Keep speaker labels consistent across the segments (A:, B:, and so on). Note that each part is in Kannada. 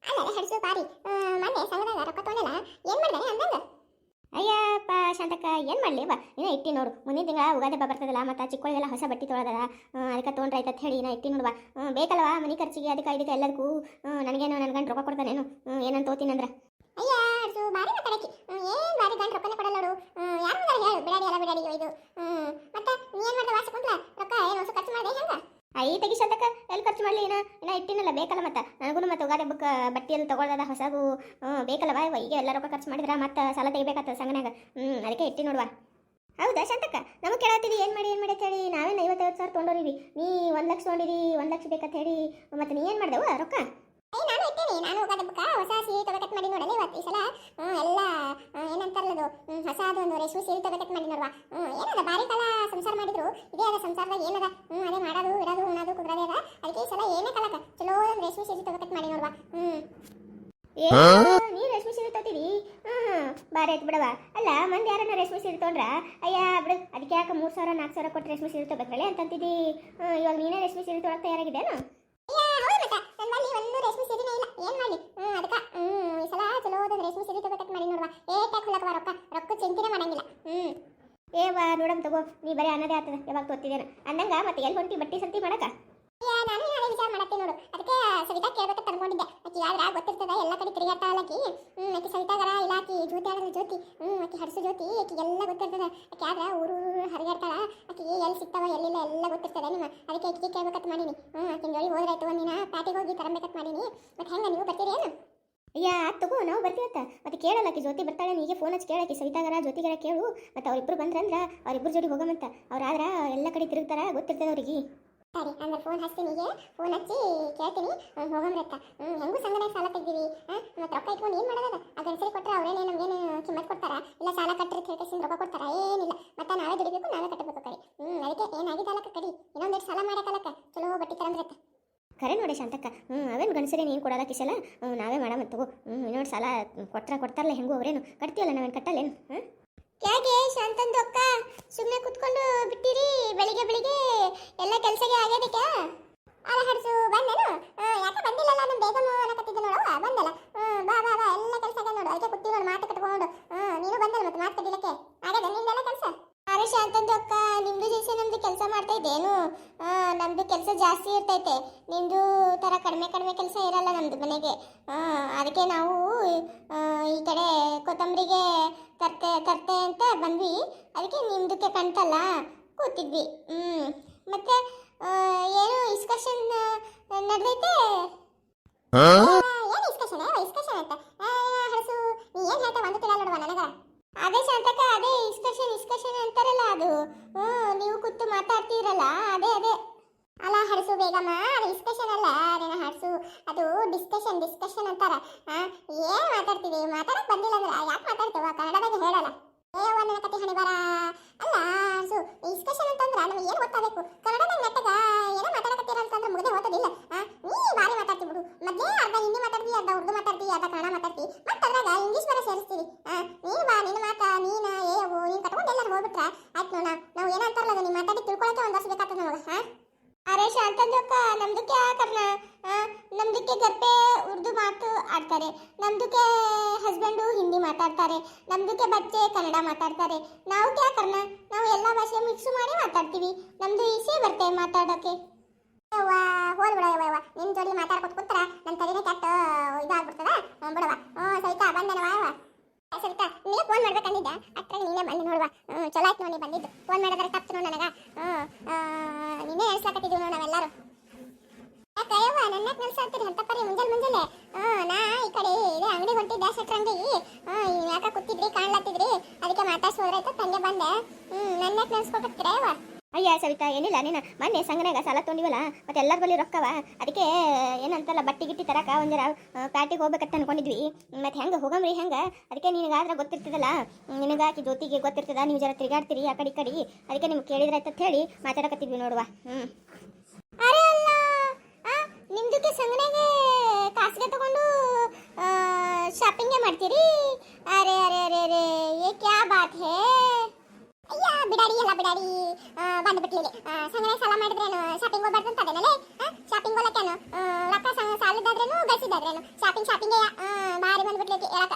A: ಅಲ್ಲ ಹೆಡ್ಸು ಬಾರಿ ಮೊನ್ನೆ ಸಂಘದಾಗ ರೊಕ್ಕ ತೊಗೊಂಡಲ್ಲ ಏನ್ ಮಾಡ್ದೆ ಅಂದಂಗ.
B: ಅಯ್ಯಪ್ಪ ಶಾಂತಕ್ಕ ಏನು ಮಾಡಲಿ ಬಾ ಇನ್ನೂ ಇಟ್ಟಿ ನೋಡು. ಮುಂದಿನ ತಿಂಗಳ ಉಗಾದಿ ಹಬ್ಬ ಬರ್ತದಲ್ಲ ಮತ್ತು ಚಿಕ್ಕಳಿಗೆಲ್ಲ ಹೊಸ ಬಟ್ಟೆ ತೊಗೊಳದಲ್ಲ, ಅದಕ್ಕೆ ತೊಗೊಂಡ್ರಾಯ್ತು ಅಂತ ಹೇಳಿ ನಾ ಇಟ್ಟಿ ನೋಡುವ. ಬೇಕಲ್ವಾ ಮನೆ ಖರ್ಚಿಗೆ ಅದಕ್ಕೆ ಇದಕ್ಕೆ ಎಲ್ಲದಕ್ಕೂ. ನನಗೇನು ನನ್ನ ಗಂಡು ರೊಕ್ಕ ಕೊಡ್ತಾನೇನು ಏನಂತ ತೋತೀನಂದ್ರೆ.
A: ಅಯ್ಯ ಅದು ಬಾರಿ ಮಾತಾಡಕಿ ಏನ್ ಬಾರಿ ಗಂಡ ರೊಕ್ಕನೇ ಕೊಡಲ್ಲ ನೋಡು. ಯಾರು ಮುಂದಾರ ಹೇಳು ಬಿಡಾಡಿ ಎಲ್ಲ ಬಿಡಾಡಿ ಇದು. ಮತ್ತೆ ನೀ ಏನ್ ಮಾಡ್ದೆ ವಾಸ ಕುಂತ್ಲ ರೊಕ್ಕ ಏನು ಹೊಸ ಖರ್ಚು ಮಾಡ್ದೆ ಹೆಂಗ.
B: ಐ ತೆಗಿ ಶಾಂತಕ್ಕ ಎಲ್ಲಿ ಖರ್ಚು ಮಾಡಲಿ ಇನ್ನ ಇಟ್ಟಿನಲ್ಲ ಬೇಕಲ್ಲ. ಮತ್ತು ನನಗೂ ಮತ್ತು ಉಗಾದಿ ಹಬ್ಬಕ್ಕೆ ಬಟ್ಟೆಯಲ್ಲಿ ತೊಗೊಳ್ಳೋದ ಹೊಸದು ಬೇಕಲ್ಲವ. ಈಗ ಎಲ್ಲ ರೊಕ್ಕ ಖರ್ಚು ಮಾಡಿದ್ರೆ ಮತ್ತೆ ಸಾಲ ತೆಗಿಬೇಕಾಗ್ತದೆ ಸಂಗನಾಗ. ಅದಕ್ಕೆ ಇಟ್ಟಿ ನೋಡುವ. ಹೌದಾ ಶಾಂತಕ್ಕ ನಮಗೆ ಕೇಳತ್ತೀವಿ ಏನು ಮಾಡಿ ಅಂತ ಹೇಳಿ. ನಾವೇನು 50,000 ತೊಗೊಂಡೋರಿವಿ, ನೀ 1 ಲಕ್ಷ ತೊಗೊಂಡಿರಿ. 1 ಲಕ್ಷ ಬೇಕಂತ ಹೇಳಿ ಮತ್ತೆ ನೀ ಏನು ಮಾಡ್ದೆವು ರೊಕ್ಕ.
A: ನಾನು ಇಟ್ಟೇನಿ. ನಾನು ಉಗಾದಿ ಹಬ್ಬಕ್ಕೆ ಹೊಸ ಸೀರೆ ತಗೋಕತ್ ಮಾಡಿ ನೋಡಲ್ಲ ಇವತ್ತು ಈ ಸಲ. ಎಲ್ಲ ಏನಂತಾರಲ್ಲದು ಹೊಸದು ಒಂದು ರೇಷ್ಮೆ ಸೀರೆ ತಗೋಕತ್ ಮಾಡಿ ನೋಡುವ. ಏನದ ಬಾರಿ ಕಾಲ ಸಂಸಾರ ಮಾಡಿದ್ರು ಇದೇ ಅದ ಸಂಸಾರದಾಗ ಏನದ ಅದೇ ಮಾಡೋದು ಇರೋದು ಉಣ್ಣೋದು ಕುದ್ರದೇ ಅದ. ಅದಕ್ಕೆ ಈ ಸಲ ಏನೇ ಕಾಲಕ್ಕ ಚಲೋ ಒಂದು ರೇಷ್ಮೆ ಸೀರೆ ತಗೋಕತ್ ಮಾಡಿ ನೋಡುವ.
B: ನೀ ರೇಷ್ಮೆ ಸೀರೆ ತಗೋತೀರಿ? ಬಾರಿ ಆಯ್ತು ಬಿಡವ. ಅಲ್ಲ ಮಂದಿ ಯಾರನ್ನ ರೇಷ್ಮೆ ಸೀರೆ ತೊಗೊಂಡ್ರ ಅಯ್ಯ ಬಿಡು ಅದಕ್ಕೆ ಯಾಕೆ 3,000 4,000 ಕೊಟ್ಟು ರೇಷ್ಮೆ ಸೀರೆ ತಗೋಬೇಕಲ್ಲ ಅಂತಂತಿದ್ದಿ. ಇವಾಗ ನೀನೇ ರೇಷ್ಮೆ ಸೀರೆ ತೊಗೊಳಕ್ಕೆ ತಯಾರಾಗಿದ್ದೇನು?
A: ನನ್ನ ಬಳಿ ಒಂದು ರೇಷ್ಮೆ ಸೀರೆನೇ ಇಲ್ಲ ಏನ್ ಮಾಡಿ. ಅದಕ್ಕೆ ಈ ಸಲ ಚಲೋ ಒಂದು ರೇಷ್ಮೆ ಸೀರೆ ತಗೋಕತ್ ಮಾಡಿ ನೋಡುವ. ಏಟಾಕ್ ಹುಲಕವ ರೊಕ್ಕ ಚಿಂತೆನೇ ಮಾಡಂಗಿಲ್ಲ.
B: ಏವಾ ನೋಡಮ್ ತಗೋ. ನೀ ಬರೀ ಅನ್ನದೇ ಆಗ್ತದೆ ಯಾವಾಗ ತೋತಿದ್ದೇನೆ ಅಂದಂಗ. ಮತ್ತೆ ಎಲ್ಲಿ ಹೊಂಟಿ ಬಟ್ಟೆ ಸಂತಿ ಮಾಡಕ?
A: ನಾನು ಅದೇ ವಿಚಾರ ಮಾಡತ್ತೀನಿ ನೋಡು. ಅದಕ್ಕೆ ಸವಿತಾ ಕೇಳ್ಬೇಕಂತ ಅನ್ಕೊಂಡಿದ್ದೆ. ಆಕಿ ಆದ್ರೆ ಗೊತ್ತಿರ್ತದ ಎಲ್ಲ ಕಡೆ ತಿರುಗಾಡ್ತಾಳಕಿ. ಆಕಿ ಸವಿತಾಗರ ಇಲಾಕಿ ಜ್ಯೋತಿ ಆದ್ರೆ ಜ್ಯೋತಿ ಆಕಿ ಹರ್ಸು ಜ್ಯೋತಿ ಆಕಿಗೆಲ್ಲ ಗೊತ್ತಿರ್ತದ. ಆಕಿ ಆದ್ರೆ ಊರು ಹರಿಗಾಡ್ತಾಳ. ಆಕಿಗೆ ಎಲ್ಲಿ ಸಿಗ್ತಾವ ಎಲ್ಲಿಲ್ಲ ಎಲ್ಲ ಗೊತ್ತಿರ್ತದೆ ನಿಮ್ಮ. ಅದಕ್ಕೆ ಆಕಿಗೆ ಕೇಳ್ಬೇಕಂತ ಮಾಡೀನಿ. ಆಕಿನ ಜೋಡಿ ಹೋದ್ರಾಯ್ತು ಒಂದಿನ ಪ್ಯಾಟಿಗೆ ಹೋಗಿ ತರಬೇಕಂತ ಮಾಡೀನಿ. ಮತ್ತೆ ಹೆಂಗ ನೀವು ಬರ್ತೀರಿ ಏನು?
B: ಅಯ್ಯ ತಗೋ ನಾವು ಬರ್ತೀವತ್ತ. ಮತ್ತೆ ಕೇಳಲ್ಲಕಿ ಜ್ಯೋತಿ ಬರ್ತಾಳೆ. ನೀಗೆ ಫೋನ್ ಹಚ್ಚಿ ಕೇಳಕ್ಕೆ ಸವಿತಾಗರ ಜ್ಯೋತಿಗರ ಕೇಳು. ಮತ್ತು ಅವ್ರಿಬ್ರು ಬಂದ್ರಂದ್ರೆ ಅವ್ರಿಬ್ರು ಜೋಡಿ ಹೋಗಮಂತ. ಅವ್ರಾದ್ರೆ ಎಲ್ಲ ಕಡೆ ತಿರುಗ್ತಾರ ಗೊತ್ತಿರ್ತದೆ ಅವ್ರಿಗೆ.
A: ಸರಿ ಅಂದ್ರೆ ಫೋನ್ ಹಚ್ತೀನಿ. ಈಗ ಫೋನ್ ಹಚ್ಚಿ ಕೇಳ್ತೀನಿ ಹೋಗಮ್ರತ್ತ. ಹೆಂಗೂ ಸಂಘದಾಗ ಸಾಲ ತೆಗ್ದೀವಿ. ಮತ್ತೆ ರೊಕ್ಕ ಇಟ್ಕೊಂಡು ಏನು ಮಾಡೋದ? ಆ ಗಂಡಸರಿ ಕೊಟ್ಟರೆ ಅವರೇನೇ ನಮಗೇನು ಕಿಮ್ಮತ್ ಕೊಡ್ತಾರ? ಇಲ್ಲ ಸಾಲ ಕಟ್ಟರೆ ತಿಳ್ಕೇಸಿಂದ ರೊಕ್ಕ ಕೊಡ್ತಾರ? ಏನಿಲ್ಲ. ಮತ್ತೆ ನಾವೇ ದುಡಿಬೇಕು ನಾವೇ ಕಟ್ಟಬೇಕು ಕಡೆ. ಅದಕ್ಕೆ ಏನಾಗಿದ್ದಲ್ಲಕ್ಕ ಕಡಿ ಇನ್ನೊಂದೆರಡು ಸಾಲ ಮಾಡಕ್ಕಲ್ಲಕ್ಕ ಚಲೋ ಬಟ್ಟೆ ತರಂದ್ರತ್ತ.
B: ಖರೆ ನೋಡಿ ಶಾಂತಕ್ಕ. ಅವೇನು ಗಂಡಸರಿ ನೀನು ಕೊಡೋಲ್ಲ ಕಿಸಲ್ಲ, ನಾವೇ ಮಾಡಮ್ಮ ತಗೋ. ಇನ್ನೊಂದು ಸಾಲ ಕೊಡ್ತಾರಲ್ಲ ಹೆಂಗೂ ಅವರೇನು ಕಟ್ತೀವಲ್ಲ ನಾವೇನು ಕಟ್ಟಲ್ಲೇನು?
A: ಯಾಕೆ ಶಾಂತಂದು ಅಕ್ಕ ಸುಮ್ಮನೆ ಕುತ್ಕೊಂಡು ಬಿಟ್ಟಿರಿ? ಬೆಳಿಗ್ಗೆ ಬೆಳಿಗ್ಗೆ ಎಲ್ಲ ಕೆಲಸಗೆ ಆಗ್ಯದಕ್ಕೆ ಅಲ್ಲ ಹಡ್ಸು ಬಂದೇನು? ಯಾಕೆ ಬಂದಿಲ್ಲಲ್ಲ? ನಮ್ಮ ಬೇಗಮ್ಮ ಅನ್ನಕತ್ತಿದ್ದೆ ನೋಡು. ಬಂದಲ್ಲ ಬಾ ಬಾ ಬಾ ಎಲ್ಲ ಕೆಲಸ ಆಗ್ಯದ ನೋಡು. ಅದಕ್ಕೆ ಕುತ್ತಿ ನೋಡಿ ಮಾತು ಕಟ್ಕೊಂಡು. ನೀನು ಬಂದಲ್ಲ ಮತ್ತೆ ಮಾತು ಕಟ್ಟಿಲಕ್ಕೆ ಆಗ್ಯದ ನಿಂದೆಲ್ಲ ಕೆಲಸ?
B: ಅರೆ ಶಾಂತಂದು ಅಕ್ಕ ನಿಮ್ಮದು ಜೊತೆ ನಮ್ಮದು ಕೆಲಸ ಮಾಡ್ತಾ ಇದ್ದೇನು? ನಮ್ಮದು ಕೆಲಸ ಜಾಸ್ತಿ ಇರ್ತೈತೆ, ನಿಮ್ಮದು ಥರ ಕಡಿಮೆ ಕೆಲಸ ಇರಲ್ಲ ನಮ್ಮದು ಮನೆಗೆ. ಅದಕ್ಕೆ ನಾವು ಈ ಕಡೆ ಕೊತ್ತಂಬರಿಗೆ ತರ್ತೆ ಅಂತ ಬಂದ್ವಿ. ಅದಕ್ಕೆ ನಿಮ್ಮದಕ್ಕೆ ಕಣ್ತಲ್ಲ ಕೂತಿದ್ವಿ. ಮತ್ತೆ ಏನು ಇಸ್ಕಷನ್ ನಡೆದೈತೆ?
A: ಏನು ಇಸ್ಕಷನ್ ಅಂತ ಹಡಸು ನೀ ಏನು ಹೇಳ್ತಾ ಒಂದು ತಿಳ ನೋಡುವ ನನಗ.
B: ಅದೇ ಶಾಂತಕ್ಕ ಅದೇ ಇಸ್ಕಷನ್ ಅಂತಾರಲ್ಲ ಅದು. ನೀವು ಕೂತು ಮಾತಾಡ್ತೀರಲ್ಲ ಅದೇ.
A: ಅಲ್ಲ ಹಡಸು ಬೇಗಮ್ಮ ಅದು ಇಸ್ಕಷನ್ ಅಲ್ಲ ನೀನು ಹಡಸು. ಅದು ಡಿಸ್ಕಷನ್ ಅಂತಾರ. ಏನು ಮಾತಾಡ್ತೀವಿ? ಮಾತಾಡಕ್ ಬಂದಿಲ್ಲ ಅಂದ್ರೆ ಯಾಕೆ ಮಾತಾಡ್ತೀವ? ಕನ್ನಡದಾಗ ಹೇಳಲ್ಲ. ನನ್ನ ಕತೆ ಹಣಿ ಬರ ಅಲ್ಲ ಹಡಸು. ಇಸ್ಕಷನ್ ಅಂತಂದ್ರೆ ನಮಗೆ ಏನು ಗೊತ್ತಾಗಬೇಕು? ಕನ್ನಡದಾಗ ನೆಟ್ಟಗ ಏನೋ ಮಾತಾಡಕತ್ತೀರ ಅಂತಂದ್ರೆ ಮುಗ್ದೆ ಓದೋದಿಲ್ಲ. ನೀ ಭಾರಿ ಮಾತಾಡ್ತಿ ಬಿಡು. ಮೊದಲೇ ಅರ್ಧ ಹಿಂದಿ ಮಾತಾಡ್ತಿ, ಅರ್ಧ ಉರ್ದು ಮಾತಾಡ್ತಿ, ಅರ್ಧ ಕನ್ನಡ ಮಾತಾಡ್ತಿ, ಮತ್ತೆ ಅದ್ರಾಗ ಇಂಗ್ಲೀಷ್ ಬರ ಸೇರಿಸ್ತೀವಿ. ನೀನು ಬಾ ನಿನ್ನ ಮಾತ ನೀನು ನೀನು ಕಟ್ಕೊಂಡು ಎಲ್ಲರೂ ಹೋಗ್ಬಿಟ್ರೆ ಆಯ್ತು ನೋಡ. ನಾವು ಏನಂತಾರಲ್ಲ ಅದು ನೀನು ಮಾತಾಡಿ ತಿಳ್ಕೊಳಕ್ಕೆ ಒಂದು ವರ್ಷ ಬೇಕಾಗ್ತದೆ ನಮಗೆ.
B: ಅರೆ ಶಾಂತಂದಕ್ಕ ನಮ್ದಕ್ಕೆ ಯಾಕರ್ನ ನಮ್ದಕ್ಕೆ ಗರ್ಪೆ ಉರ್ದು ಮಾತು ಆಡ್ತಾರೆ, ನಮ್ದಕ್ಕೆ ಹಸ್ಬೆಂಡು ಹಿಂದಿ ಮಾತಾಡ್ತಾರೆ, ನಮ್ದಕ್ಕೆ ಬಚ್ಚೆ ಕನ್ನಡ ಮಾತಾಡ್ತಾರೆ. ನಾವು ಯಾಕರ್ನ ನಾವು ಎಲ್ಲ ಭಾಷೆ ಮಿಕ್ಸ್ ಮಾಡಿ ಮಾತಾಡ್ತೀವಿ. ನಮ್ದು ಈಸಿ ಬರ್ತೇವೆ ಮಾತಾಡೋಕ್ಕೆ.
A: ಹೋಲ್ ಬಿಡವ ನಿನ್ನ ಜೋಡಿ ಮಾತಾಡ್ಕೊತ ಕೂತ್ರ ನನ್ನ ತಲೆನೇ ಕೆಟ್ಟ ಇದಾಗ್ಬಿಡ್ತದ. ಬಿಡವ ಸವಿತಾ ಬಂದನವ. ಸವಿತಾ ನೀನು ಫೋನ್ ಮಾಡ್ಬೇಕಂದಿದ್ದ ಅಟ್ರಾಗ ನೀನೇ ಬಂದು ನೋಡುವ. ಚಲೋ ಆಯ್ತು ನೋಡಿ ಬಂದಿದ್ದು. ಫೋನ್ ಮಾಡಿದ್ರೆ ತಪ್ಪು ನೋಡು ನನಗ. ನಿನ್ನೆ ಎಣಿಸ್ಲಾಕತ್ತಿದ್ದೀವಿ ನೋಡಿ ನಾವೆಲ್ಲರೂ. ಯಾಕಯ್ಯವ್ವ ನನ್ನ ನೆನ್ಸಾಡ್ತೀರಿ ಅಂತಪ್ಪರಿ ಮುಂಜಾನೆ? ನಾ ಈ ಕಡೆ ಇದೆ ಅಂಗಡಿ ಹೊಂಟಿದ್ದೆ ಶೆಟ್ರಂಗಿ. ಯಾಕ ಕೂತಿದ್ರಿ ಕಾಣ್ಲತ್ತಿದ್ರಿ ಅದಕ್ಕೆ ಮಾತಾಡ್ಸಿ ಹೋದ್ರಾಯ್ತು ತಂಗೆ ಬಂದೆ. ನನ್ನ ನೆನ್ಸ್ಕೊಬೇಕ್ತಿರಯ್ಯವ್ವ.
B: ಅಯ್ಯ ಸವಿತಾ ಏನಿಲ್ಲ, ನೀನು ಮೊನ್ನೆ ಸಂಗನಾಗ ಸಾಲ ತೊಗೊಂಡಿವಲ್ಲ ಮತ್ತೆ ಎಲ್ಲರ ಬಳಿ ರೊಕ್ಕವ. ಅದಕ್ಕೆ ಏನಂತಲ್ಲ ಬಟ್ಟೆ ಗಿಟ್ಟಿ ತರಕ ಒಂದರ ಪ್ಯಾಟಿಗೆ ಹೋಗ್ಬೇಕಂತ ಅನ್ಕೊಂಡಿದ್ವಿ. ಮತ್ತೆ ಹೆಂಗೆ ಹೋಗಮ್ರಿ ಹೆಂಗೆ? ಅದಕ್ಕೆ ನಿನಗಾದ್ರೆ ಗೊತ್ತಿರ್ತದಲ್ಲ, ನಿನಗಾಕಿ ಜ್ಯೋತಿಗೆ ಗೊತ್ತಿರ್ತದ, ನೀವು ಜರ ತಿರುಗಾಡ್ತೀರಿ ಆ ಕಡೆ ಅದಕ್ಕೆ ನಿಮ್ಗೆ ಕೇಳಿದ್ರಾಯ್ತು ಅಂತ ಹೇಳಿ ಮಾತಾಡಕತ್ತಿದ್ವಿ ನೋಡುವ.
A: ಅರೆ ಅಲ್ಲ ನಿಮ್ದಕ್ಕೆ ಸಂಗನಾಗೆ ಕಾಸಿಗೆ ತಗೊಂಡು ಶಾಪಿಂಗೇ ಮಾಡ್ತೀರಿ? ಅರೆ ಅರೆ ಅರೆ ಅರೆ ಏ ಕ್ಯಾ ಬಾತ್ ಹೇ? ಅಯ್ಯ ಬಿಡ ಬಿಡಾಡಿ ಎಲ್ಲ ಬಿಡಾಡಿ ಬಂದ್ಬಿಟ್ಲಿ ಸಂಗನೆ ಸಾಲ ಮಾಡಿದ್ರೇನು ಶಾಪಿಂಗ್ ಹೋಗ್ಬಾರ್ದು ಅಂತ ಅದೇನಲ್ಲೇ ಶಾಪಿಂಗ್ ಹೋಗಕ್ಕೇನು ರೊಕ್ಕ ಸಾಲದಾದ್ರೇನು ಗಳಿಸಿದಾದ್ರೇನು ಶಾಪಿಂಗೇ ಬಾರಿ ಬಂದ್ಬಿಟ್ಲಿ ಹೇಳಕ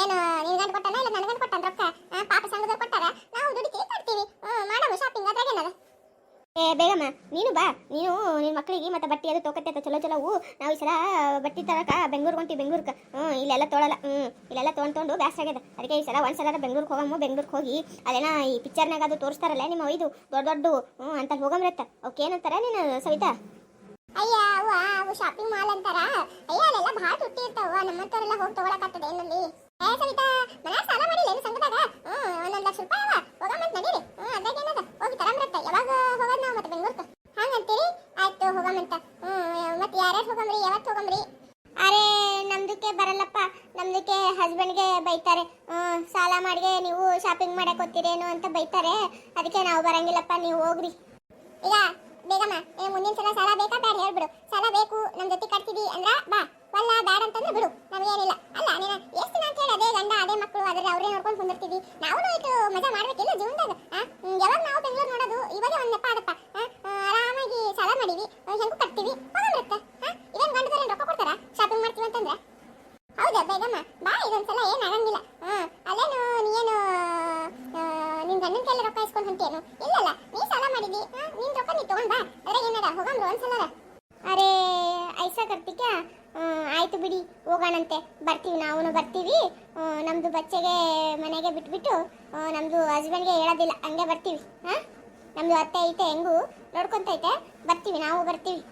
A: ಏನು ನಿನ್ ಗಂಟು ಕೊಟ್ಟಾನ ಇಲ್ಲ ನನ್ನ ಗಂಟು ಕೊಟ್ಟಾನ ರೊಕ್ಕ ಪಾಪ ಸಂಘದವ್ರು ಕೊಟ್ಟಾರ ನಾವು ದುಡಿತೀವಿ ಕೊಡ್ತೀವಿ ಮಾಡಮ್ಮ ಶಾಪಿಂಗ್ ಅದ್ರಾಗೇನದ
B: ಏ ಬೇಗಮ್ಮ ನೀನು ಬಾ ನೀನು ನಿನ್ನ ಮಕ್ಕಳಿಗೆ ಮತ್ತೆ ಬಟ್ಟೆ ಅದು ತೊಗೊತ್ತೆ ಅಂತ ಚಲೋ ಚಲೋವು ನಾವು ಈ ಸಲ ಬಟ್ಟೆ ತರಕ ಬೆಂಗ್ಳೂರ್ಗೆ ಹೊಂಟಿವಿ ಬೆಂಗ್ಳೂರ್ಗೆ ಇಲ್ಲೆಲ್ಲ ತೊಗೊಳಲ್ಲ ಇಲ್ಲೆಲ್ಲ ತೊಗೊಂಡು ಬ್ಯಾಸ್ರ ಆಗ್ಯದ ಅದಕ್ಕೆ ಈ ಸಲ ಒಂದ್ಸಲ ಬೆಂಗ್ಳೂರ್ಗೆ ಹೋಗಮ್ಮ ಬೆಂಗ್ಳೂರ್ಗೆ ಹೋಗಿ ಅದೇನ ಈ ಪಿಕ್ಚರ್ನಾಗ ಅದು ತೋರಿಸ್ತಾರಲ್ಲ ನಿಮ್ಮ ಇದು ದೊಡ್ಡ ದೊಡ್ಡ ಅಂತ ಹೋಗಮ್ರತ್ತ ಅವಕ್ಕೆ ಏನಂತಾರ ನೀನು ಸವಿತಾ
A: ಅಯ್ಯ ಅವು ಶಾಪಿಂಗ್ ಮಾಲ್ ಅಂತಾರ ಅಯ್ಯ ಅಲ್ಲೆಲ್ಲ ಭಾಳ ತುಟ್ಟಿ ಇರ್ತಾವ ನಮ್ಮಂತವರೆಲ್ಲ ಹೋಗಿ ತಗೊಳಕತ್ತದ ಏನಲ್ಲಿ ಸವಿತಾ ಮನ ಸಾಲ ಮಾಡಿಲ್ಲ ಏನು ಸಂಘದಾಗ 1,00,000 ರೂಪಾಯಿ ಅವ ಹೋಗಮ್ಮಂತ ನಡೀರಿ ಅದ್ರಾಗ ಏನದ ಹೋಗಿ ತರಮ್ರತ್ತ ಯಾವಾಗ ಹೋಗೋದು ನಾವು ಮತ್ತೆ ಬೆಂಗ್ಳೂರ್ಗೆ ಹಂಗಂತೀರಿ ಆಯ್ತು ಹೋಗಮ್ಮಂತ ಮತ್ತೆ ಯಾರ್ಯಾರು ಹೋಗಮ್ರಿ ಯಾವತ್ತು ಹೋಗಮ್ರಿ
B: ಅರೆ ನಮ್ದಕ್ಕೆ ಬರಲ್ಲಪ್ಪ ನಮ್ದಕ್ಕೆ ಹಸ್ಬೆಂಡ್ಗೆ ಬೈತಾರೆ ಸಾಲ ಮಾಡಿಗೆ ನೀವು ಶಾಪಿಂಗ್ ಮಾಡಕ್ ಹೋಗ್ತೀರೇನು ಅಂತ ಬೈತಾರೆ ಅದಕ್ಕೆ ನಾವು ಬರಂಗಿಲ್ಲಪ್ಪ ನೀವು ಹೋಗ್ರಿ
A: ಈಗ ಬೇಗಮ್ಮ ಮುಂದಿನ ಸಲ ಸಾಲ ಬೇಕಾ ಬೇಡ ಹೇಳ್ಬಿಡು ಸಾಲ ಬೇಕು ನಮ್ಮ ಜೊತೆ ಕಟ್ತಿದಿ ಅಂದ್ರ ಬಾ ವಲ್ಲ ಬೇಡ ಅಂತಂದ್ರೆ ಬಿಡು ನಮಗೇನಿಲ್ಲ ಅಲ್ಲ ನೀನು ಎಷ್ಟು ದಿನ ಅಂತ ಹೇಳಿ ಅದೇ ಗಂಡ ಅದೇ ಮಕ್ಕಳು ಅದ್ರ ಅವ್ರೇ ನೋಡ್ಕೊಂಡು ಕುಂದಿರ್ತೀವಿ ನಾವು ಇಟ್ಟು ಮಜಾ ಮಾಡ್ಬೇಕಿಲ್ಲ ಜೀವನದಾಗ ಯಾವಾಗ ನಾವು ಬೆಂಗಳೂರು ನೋಡೋದು ಇವಾಗ ಒಂದು ನೆಪ ಅದಪ್ಪ ಆರಾಮಾಗಿ ಸಾಲ ಮಾಡೀವಿ ಹೆಂಗೂ ಕಟ್ತೀವಿ ಹೋಗಂಬರುತ್ತೆ ಇದೇನು ಗಂಡದವ್ರೇನು ರೊಕ್ಕ ಕೊಡ್ತಾರ ಶಾಪಿಂಗ್ ಮಾಡ್ತೀವಿ ಅಂತಂದ್ರೆ ಹೌದಾ ಬೇಗಮ್ಮ ಬಾ ಇದೊಂದ್ಸಲ ಏನು ಆಗಂಗಿಲ್ಲ ಅಲ್ಲೇನು ನೀನು ನಿನ್ ಗಂಡನ ಕೈಲಿ ರೊಕ್ಕ ಇಸ್ಕೊಂಡು ಹೊಂಟೇನು ಇಲ್ಲಲ್ಲ ನೀ ಸಾಲ ಮಾಡಿದಿ ನಿನ್ ರೊಕ್ಕ ನೀ ತಗೊಂಡ್ ಬಾ ಅದ್ರಾಗ ಏನದ ಹೋಗಂಬ್ರು ಒಂದ್ಸಲ
B: ಅರೆ ಐಸಾ ಕರ್ತಿಕ ಆಯ್ತು ಬಿಡಿ ಹೋಗೋಣಂತೆ ಬರ್ತೀವಿ ನಾವು ಬರ್ತೀವಿ ನಮ್ದು ಬಚ್ಚೆಗೆ ಮನೆಗೆ ಬಿಟ್ಬಿಟ್ಟು ನಮ್ದು ಹಸ್ಬೆಂಡ್ಗೆ ಹೇಳೋದಿಲ್ಲ ಹಂಗೆ ಬರ್ತೀವಿ ನಮ್ದು ಅತ್ತೆ ಐತೆ ಹೆಂಗೂ ನೋಡ್ಕೊಂತೈತೆ ಬರ್ತೀವಿ ನಾವು ಬರ್ತೀವಿ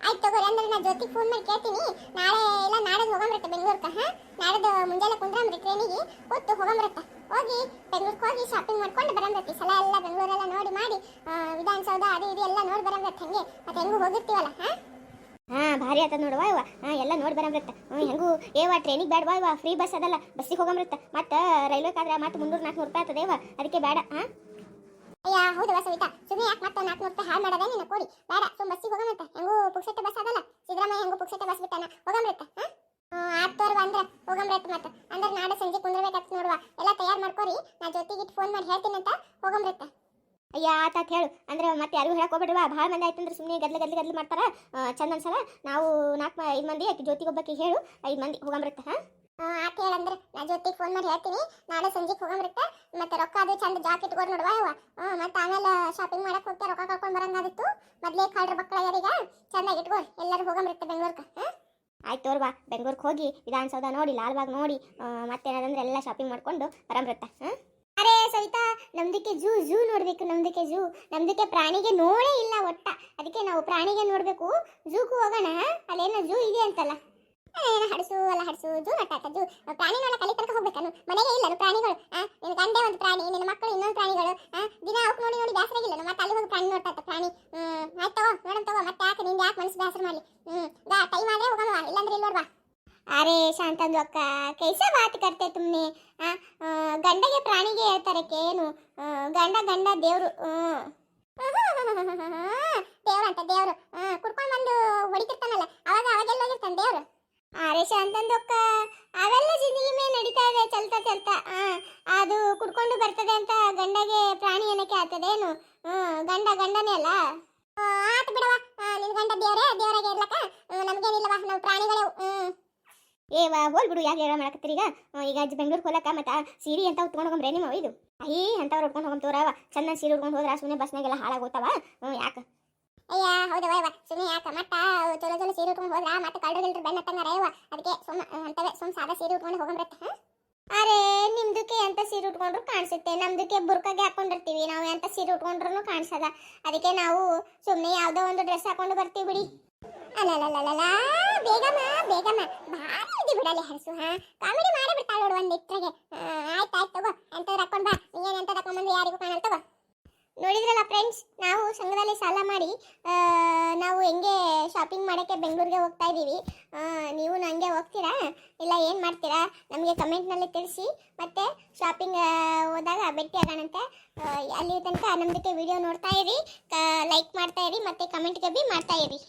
A: ಆಯ್ತು ತಗೋರಿ ಅಂದ್ರೆ ನಾ ಜ್ಯೋತಿಗೆ ಫೋನ್ ಮಾಡಿ ಕೇಳ್ತೀನಿ ನಾಳೆ ಇಲ್ಲ ನಾಳೆದು ಹೋಗಂಬ್ರತ್ತೆ ಬೆಂಗಳೂರ್ಗೆ ನಾಳೆದು ಮುಂಜಾನೆ ಕುಂದ್ರಂಬ್ರಿ ಟ್ರೈನಿಗೆ ಕೂತು ಹೋಗಂಬ್ರತ್ತೆ ಹೋಗಿ ಬೆಂಗಳೂರಿಗೆ ಹೋಗಿ ಶಾಪಿಂಗ್ ಮಾಡ್ಕೊಂಡು ಬರಂಬ್ರತ್ತಿ ಸಲ ಎಲ್ಲ ಬೆಂಗಳೂರೆಲ್ಲ ನೋಡಿ ಮಾಡಿ ವಿಧಾನಸೌಧ ಅದು ಇದು ಎಲ್ಲ ನೋಡಿ ಬರಂಬ್ರತ್ತೆ ಹಂಗೆ ಮತ್ತೆ ಹೆಂಗೂ ಹೋಗಿರ್ತೀವಲ್ಲ
B: ಭಾರಿ ಆತದ ನೋಡುವ ಇವ ಎಲ್ಲ ನೋಡಿ ಬರಂಬ್ರತ್ತ ಹೆಂಗೂ ಟ್ರೈನಿಗೆ ಬೇಡವಾ ಇವ ಫ್ರೀ ಬಸ್ ಅದಲ್ಲ ಬಸ್ಸಿಗೆ ಹೋಗಂಬ್ರತ್ತ ಮತ್ತೆ ರೈಲ್ವೆಕಾದ್ರೆ ಮತ್ತೆ 300-400 ರೂಪಾಯಿ ಆಗ್ತದೆ ಇವ ಅದಕ್ಕೆ ಬೇಡ
A: ಅಯ್ಯ ಹೌದವ ಸವಿತಾ ಸುಮ್ಮನೆ ಯಾಕೆ ಮತ್ತೆ 400 ರೂಪಾಯಿ ಹಾಳು ಮಾಡೋದೇ ನೀನು ಕೊಡಿ ಬೇಡ ಸುಮ್ಮ ಬಸ್ಸಿಗೆ ಹೋಗಂಬ್ರತ್ತ ಹೆಂಗೂ ಪುಕ್ಸಟ್ಟೆ ಬಸ್ ಅದಲ್ಲ ಸಿದ್ದರಾಮಯ್ಯ ಹೆಂಗೂ ಪುಕ್ಸಟ್ಟೆ ಬಸ್ ಬಿಟ್ಟಾನ ಹೋಗಂಬ್ರತ್ತ ಆತ್ತೋರ್ವ ಅಂದ್ರೆ ಹೋಗಂಬ್ರತ್ತ ಮತ್ತೆ ಅಂದ್ರೆ ನಾಳೆ ಸಂಜೆ ಕುಂದ್ರಬೇಕಂತ ನೋಡುವ ಎಲ್ಲ ತಯಾರು ಮಾಡ್ಕೊರಿ ನಾ ಜೊತೆಗೆ ಫೋನ್ ಮಾಡಿ ಹೇಳ್ತೀನಿ ಅಂತ ಹೋಗಂಬ್ರತ್ತ
B: ಅಯ್ಯ ಆತಾತ್ ಹೇಳು ಅಂದ್ರೆ ಮತ್ತೆ ಯಾರಿಗೂ ಹೇಳಕ್ ಹೋಗ್ಬೇಡವಾ ಭಾಳ ಮಂದಿ ಆಯ್ತಂದ್ರೆ ಸುಮ್ಮನೆ ಗದ್ಲು ಮಾಡ್ತಾರ ಚಂದ ಅನ್ಸಲ್ಲ ನಾವು 4-5 ಮಂದಿ ಆಕಿ ಜ್ಯೋತಿಗೆ ಒಬ್ಬಕ್ಕೆ ಹೇಳು 5 ಮಂದಿ ಹೋಗಂಬ್ರತ್ತ
A: ಆತ ಹೇಳಂದ್ರೆ ನಾ ಜೊತೆಗೆ ಫೋನ್ ಮಾಡಿ ಹೇಳ್ತೀನಿ ನಾಳೆ ಸಂಜೆಗೆ ಹೋಗಂಬ್ರತ್ತ ಮತ್ತೆ ರೊಕ್ಕ ಅದು ಚಂದ ಜಾಕೆಟ್ ಇಟ್ಕೊಂಡು ನೋಡುವ ಇವ ಮತ್ತೆ ಆಮೇಲೆ ಶಾಪಿಂಗ್ ಮಾಡಕ್ ಹೋಗ್ತಾ ರೊಕ್ಕ ಕಳ್ಕೊಂಡು ಬರಂಗಾದಿತ್ತು ಮೊದಲೇ ಕಾಳ್ರ ಮಕ್ಕಳಾಗ್ಯಾರೀಗ ಚಂದಾಗಿ ಇಟ್ಕೋ ಎಲ್ಲರೂ ಹೋಗಂಬ್ರತ್ತ ಬೆಂಗಳೂರ್ಗೆ
B: ಆಯ್ತು ತೋರ್ವಾ ಬೆಂಗಳೂರಿಗೆ ಹೋಗಿ ವಿಧಾನಸೌಧ ನೋಡಿ ಲಾಲ್ಬಾಗ್ ನೋಡಿ ಮತ್ತೇನದಂದ್ರೆ ಎಲ್ಲ ಶಾಪಿಂಗ್ ಮಾಡ್ಕೊಂಡು ಬರಂಬ್ರತ್ತ ಅರೆ ಸವಿತಾ ನಮ್ದಕ್ಕೆ ಝೂ ನೋಡ್ಬೇಕು ನಮ್ದಕ್ಕೆ ಪ್ರಾಣಿಗೆ ನೋಡೇ ಇಲ್ಲ ಒಟ್ಟ ಅದಕ್ಕೆ ನಾವು ಪ್ರಾಣಿಗೆ ನೋಡ್ಬೇಕು ಝೂಗೂ ಹೋಗೋಣ ಅಲ್ಲೇನೋ ಝೂ ಇದೆ ಅಂತಲ್ಲ
A: ಹಡಸು ಝೂ ನಟ್ಟಾಕದ್ದು ಪ್ರಾಣಿ ನೋಡಕ್ಕೆ ಅಲ್ಲಿ ತನಕ ಹೋಗ್ಬೇಕಾನು ಮನೆಗೆ ಇಲ್ಲ ಪ್ರಾಣಿಗಳು ನಿನ್ನ ಗಂಡೆ ಒಂದು ಪ್ರಾಣಿ ನಿನ್ನ ಮಕ್ಕಳು ಇನ್ನೊಂದು ಪ್ರಾಣಿಗಳು ದಿನ ಅವಕ್ಕೆ ನೋಡಿ ಬೇಸರಾಗಿಲ್ಲ ಮತ್ತೆ ಅಲ್ಲಿ ಹೋಗಿ ಪ್ರಾಣಿ ನೋಡ್ತಾ ಪ್ರಾಣಿ ಆಯ್ತು ನೋಡೋಣ ತಗೋ ಮತ್ತೆ ಯಾಕೆ ನಿಂಗೆ ಯಾಕೆ ಮನಸ್ಸು ಬೇಸರ ಮಾಡಲಿ ಟೈಮ್ ಆದರೆ ಹೋಗಮ್ಮ ಇಲ್ಲಾಂದ್ರೆ ಇಲ್ಲೋರ್ವಾ
B: अरे शांतंदु अक्का कैसा बात करते तुमने ಗಂಡಗೆ ಪ್ರಾಣಿಗೆ ಹೇಳ್ತಾರೆ ಕೇನು ಗಂಡ ದೇವ್ರು
A: ದೇವ್ರಂತ ದೇವ್ರು ಕುಡ್ಕೊಂಡು ಬಂದು ಹೊಡಿತಿರ್ತಾನಲ್ಲ ಅವಾಗೆಲ್ಲ ಹೋಗಿರ್ತಾನೆ ದೇವ್ರು
B: ಅರೆ ಶಾಂತಂದು ಅಕ್ಕ ಅವೆಲ್ಲ ಜಿಂದಗಿ ಮೇಲೆ ನಡೀತಾ ಇದೆ ಚಲ್ತಾ ಅದು ಕುಡ್ಕೊಂಡು ಬರ್ತದೆ ಅಂತ ಗಂಡಗೆ ಪ್ರಾಣಿ ಏನಕ್ಕೆ ಆಗ್ತದೇನು ಗಂಡನೇ ಅಲ್ಲ
A: ಆತ ಬಿಡವ ನಿನ್ ಗಂಡ ದೇವರಾಗೆ ಇರ್ಲಕ್ಕ ನಮ್ಗೇನಿಲ್ಲವ ನಾವು ಪ್ರಾಣಿಗಳೇ
B: ಹೋಲ್ ಬಿಡು ಯಾಕೆ ಹೇಳ ಮಾಡಕತ್ತೀರಿ ಈಗ ಬೆಂಗಳೂರಿಗೆ ಹೋಲಕ್ಕ ಮತ್ತೆ ಸೀರೆ ಅಂತ ಉತ್ಕೊಂಡು ಹೋಗಮ್ರೆ ನಿಮ್ಮ ಇದು ಅಂತವ್ರು ಉಟ್ಕೊಂಡು ಹೋಗಮ್ ತೋರವ ಚಂದ ಸೀರೆ ಉಟ್ಕೊಂಡು ಹೋದ್ರೆ ಸುಮ್ಮನೆ ಬಸ್ನಾಗೆಲ್ಲ ಹಾಳಾಗೋತಾವ ಯಾಕೆ
A: ಅಯ್ಯ ಹೌದವ ಸುಮ್ಮನೆ ಯಾಕೆ ಮತ್ತೆ ಚಲೋ ಸೀರೆ ಉಟ್ಕೊಂಡು ಹೋದ್ರ ಮತ್ತೆ ಕಳ್ಳರು ಬೆನ್ನ ಹತ್ತಂಗಾರ ಅದಕ್ಕೆ ಸುಮ್ಮ ಸಾದಾ ಸೀರೆ ಉಟ್ಕೊಂಡು ಹೋಗಂಬ್ರತ್ತ
B: ಅರೆ ನಿಮ್ದಕ್ಕೆ ಎಂತ ಸೀರೆ ಉಟ್ಕೊಂಡ್ರು ಕಾಣಿಸುತ್ತೆ ನಮ್ದಕ್ಕೆ ಬುರ್ಕಾಗೆ ಹಾಕೊಂಡಿರ್ತೀವಿ ನಾವು ಎಂತ ಸೀರೆ ಉಟ್ಕೊಂಡ್ರು ಕಾಣಿಸದ ಅದಕ್ಕೆ ನಾವು ಸುಮ್ಮನೆ ಯಾವುದೋ ಒಂದು ಡ್ರೆಸ್ ಹಾಕೊಂಡು ಬರ್ತೀವಿ ಬಿಡಿ
A: ಅಲ್ಲಲ್ಲ ಬೇಗಮ್ಮ ಭಾರಿ ಇದೆ ಬಿಡಲಿ ಹರಸು ಕಾಮಿಡಿ ಮಾಡಿ ಬಿಡ್ತಾಳ ನೋಡು ಒಂದು ಇಟ್ರಾಗೆ ಆಯ್ತು ತಗೋ ಎಂತವ್ರು ಹಾಕೊಂಡ್ ಬಾ ನೀನು ಎಂತ ತಗೊಂಡ್ಬಂದು ಯಾರಿಗೂ ಕಾಣಲ್ ತಗೋ
B: ನೋಡಿದ್ರಲ್ಲ ಫ್ರೆಂಡ್ಸ್ ನಾವು ಸಂಘದಲ್ಲಿ ಸಾಲ ಮಾಡಿ ನಾವು ಹೆಂಗೆ ಶಾಪಿಂಗ್ ಮಾಡೋಕ್ಕೆ ಬೆಂಗಳೂರಿಗೆ ಹೋಗ್ತಾ ಇದ್ದೀವಿ ನೀವು ಹಂಗೆ ಹೋಗ್ತೀರಾ ಇಲ್ಲ ಏನು ಮಾಡ್ತೀರಾ ನಮಗೆ ಕಮೆಂಟ್ನಲ್ಲಿ ತಿಳಿಸಿ ಮತ್ತು ಶಾಪಿಂಗ್ ಹೋದಾಗ ಭೇಟಿ ಆಗೋಣಂತೆ ಅಲ್ಲಿ ತನಕ ನಮ್ಮದಕ್ಕೆ ವಿಡಿಯೋ ನೋಡ್ತಾ ಇರಿ ಲೈಕ್ ಮಾಡ್ತಾ ಇರಿ ಮತ್ತು ಕಮೆಂಟ್ಗೆ ಮಾಡ್ತಾ ಇರಿ